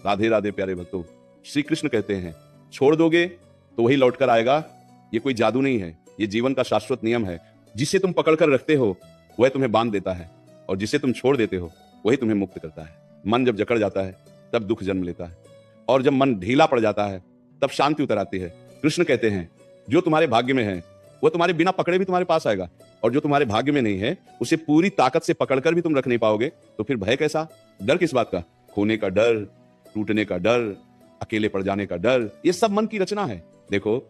राधे राधे प्यारे भक्तों, श्री कृष्ण कहते हैं छोड़ दोगे तो वही लौट कर आएगा। ये कोई जादू नहीं है, ये जीवन का शाश्वत नियम है। जिसे तुम पकड़ कर रखते हो वह तुम्हें बांध देता है, और जिसे तुम छोड़ देते हो वही तुम्हें मुक्त करता है। मन जब जकड़ जाता है तब दुख जन्म लेता है, और जब मन ढीला पड़ जाता है तब शांति उतर आती है। कृष्ण कहते हैं जो तुम्हारे भाग्य में है वो तुम्हारे बिना पकड़े भी तुम्हारे पास आएगा, और जो तुम्हारे भाग्य में नहीं है उसे पूरी ताकत से पकड़कर भी तुम रख नहीं पाओगे। तो फिर भय कैसा? डर किस बात का? खोने का डर, टूटने का डर, अकेले पड़ जाने का डर, ये सब मन की रचना है। देखो,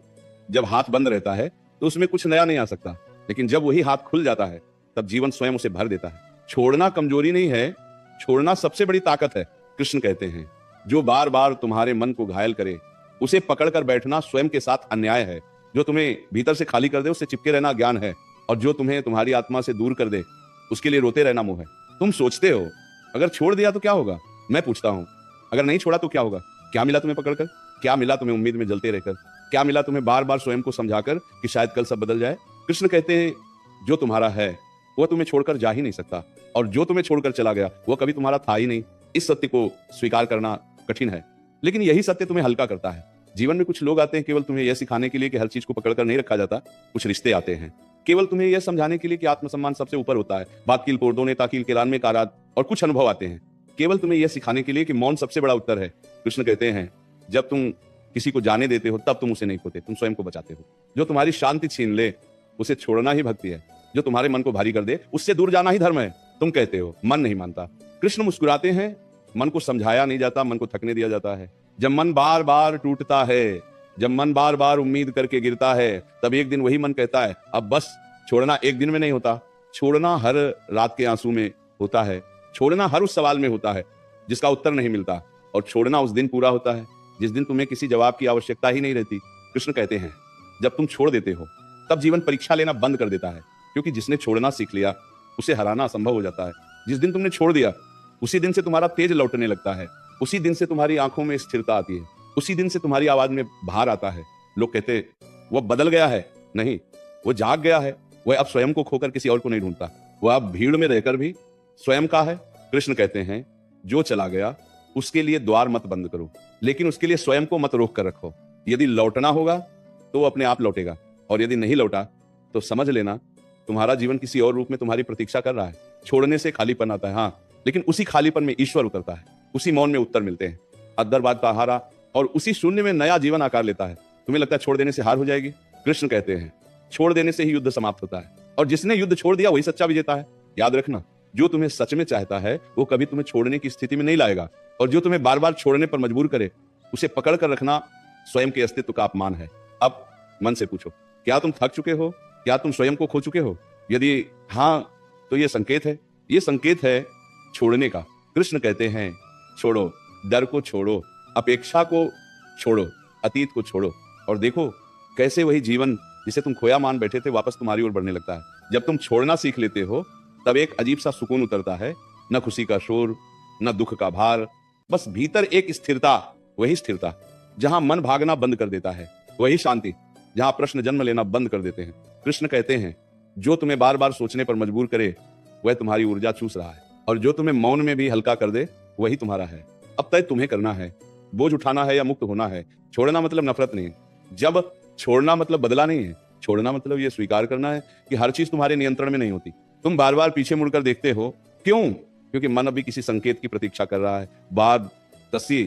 जब हाथ बंद रहता है तो उसमें कुछ नया नहीं आ सकता, लेकिन जब वही हाथ खुल जाता है तब जीवन स्वयं उसे भर देता है। छोड़ना कमजोरी नहीं है, छोड़ना सबसे बड़ी ताकत है। कृष्ण कहते हैं जो बार बार तुम्हारे मन को घायल करे उसे पकड़कर बैठना स्वयं के साथ अन्याय है। जो तुम्हें भीतर से खाली कर दे उससे चिपके रहना ज्ञान है, और जो तुम्हें तुम्हारी आत्मा से दूर कर दे उसके लिए रोते रहना मोह है। तुम सोचते हो अगर छोड़ दिया तो क्या होगा? मैं पूछता हूं अगर नहीं छोड़ा तो क्या होगा? क्या मिला तुम्हें पकड़कर? क्या मिला तुम्हें उम्मीद में जलते रहकर? क्या मिला तुम्हें बार बार स्वयं को समझाकर कि शायद कल सब बदल जाए? कृष्ण कहते हैं जो तुम्हारा है वह तुम्हें छोड़कर जा ही नहीं सकता, और जो तुम्हें छोड़कर चला गया वह कभी तुम्हारा था ही नहीं। इस सत्य को स्वीकार करना कठिन है, लेकिन यही सत्य तुम्हें हल्का करता है। जीवन में कुछ लोग आते हैं केवल तुम्हें यह सिखाने के लिए कि हर चीज को पकड़कर नहीं रखा जाता। कुछ रिश्ते आते हैं केवल तुम्हें यह समझाने के लिए कि आत्मसम्मान सबसे ऊपर होता है। बात कील पोर्दो ने ताकील के रान में कारात। और कुछ अनुभव आते हैं केवल तुम्हें यह सिखाने के लिए कि मौन सबसे बड़ा उत्तर है। कृष्ण कहते हैं जब तुम किसी को जाने देते हो तब तुम उसे नहीं खोते, तुम स्वयं को बचाते हो। जो तुम्हारी शांति छीन ले उसे छोड़ना ही भक्ति है। जो तुम्हारे मन को भारी कर दे उससे दूर जाना ही धर्म है। तुम कहते हो मन नहीं मानता। कृष्ण मुस्कुराते हैं मन को समझाया नहीं जाता, मन को थकने दिया जाता है। जब मन बार बार टूटता है, जब मन बार बार उम्मीद करके गिरता है, तब एक दिन वही मन कहता है अब बस। छोड़ना एक दिन में नहीं होता, छोड़ना हर रात के आंसू में होता है। छोड़ना हर उस सवाल में होता है जिसका उत्तर नहीं मिलता, और छोड़ना उस दिन पूरा होता है जिस दिन तुम्हें किसी जवाब की आवश्यकता ही नहीं रहती। कृष्ण कहते हैं जब तुम छोड़ देते हो तब जीवन परीक्षा लेना बंद कर देता है, क्योंकि जिसने छोड़ना सीख लिया उसे हराना असंभव हो जाता है। जिस दिन तुमने छोड़ दिया उसी दिन से तुम्हारा तेज लौटने लगता है, उसी दिन से तुम्हारी आंखों में स्थिरता आती है, उसी दिन से तुम्हारी आवाज में भार आता है। लोग कहते वो बदल गया है, नहीं, वो जाग गया है। वह अब स्वयं को खोकर किसी और को नहीं ढूंढता, वह अब भीड़ में रहकर भी स्वयं का है। कृष्ण कहते हैं जो चला गया उसके लिए द्वार मत बंद करो, लेकिन उसके लिए स्वयं को मत रोक कर रखो। यदि लौटना होगा तो अपने आप लौटेगा, और यदि नहीं लौटा तो समझ लेना तुम्हारा जीवन किसी और रूप में तुम्हारी प्रतीक्षा कर रहा है। छोड़ने से खालीपन आता है, हाँ, लेकिन उसी खालीपन में ईश्वर उतरता है, उसी मौन में उत्तर मिलते हैं। अद्दरबाद का हारा और उसी शून्य में नया जीवन आकार लेता है। तुम्हें लगता है छोड़ देने से हार हो जाएगी? कृष्ण कहते हैं छोड़ देने से ही युद्ध समाप्त होता है, और जिसने युद्ध छोड़ दिया वही सच्चा विजेता है। याद रखना, जो तुम्हें सच में चाहता है वो कभी तुम्हें छोड़ने की स्थिति में नहीं लाएगा, और जो तुम्हें बार बार छोड़ने पर मजबूर करे उसे पकड़ कर रखना स्वयं के अस्तित्व का अपमान है। अब मन से पूछो, क्या तुम थक चुके हो? क्या तुम स्वयं को खो चुके हो? यदि हाँ तो ये संकेत है, ये संकेत है छोड़ने का। कृष्ण कहते हैं छोड़ो, डर को छोड़ो, अपेक्षा को छोड़ो, अतीत को छोड़ो, और देखो कैसे वही जीवन जिसे तुम खोया मान बैठे थे वापस तुम्हारी ओर बढ़ने लगता है। जब तुम छोड़ना सीख लेते हो तब एक अजीब सा सुकून उतरता है, न खुशी का शोर, न दुख का भार, बस भीतर एक स्थिरता। वही स्थिरता जहां मन भागना बंद कर देता है, वही शांति जहां प्रश्न जन्म लेना बंद कर देते हैं। कृष्ण कहते हैं जो तुम्हें बार बार सोचने पर मजबूर करे वह तुम्हारी ऊर्जा चूस रहा है, और जो तुम्हें मौन में भी हल्का कर दे वही तुम्हारा है। अब तय तुम्हें करना है, बोझ उठाना है या मुक्त होना है। छोड़ना मतलब नफरत नहीं, जब छोड़ना मतलब बदला नहीं है। छोड़ना मतलब यह स्वीकार करना है कि हर चीज तुम्हारे नियंत्रण में नहीं होती। तुम बार बार पीछे मुड़कर देखते हो, क्यों? क्योंकि मन अभी किसी संकेत की प्रतीक्षा कर रहा है। बाद, तसी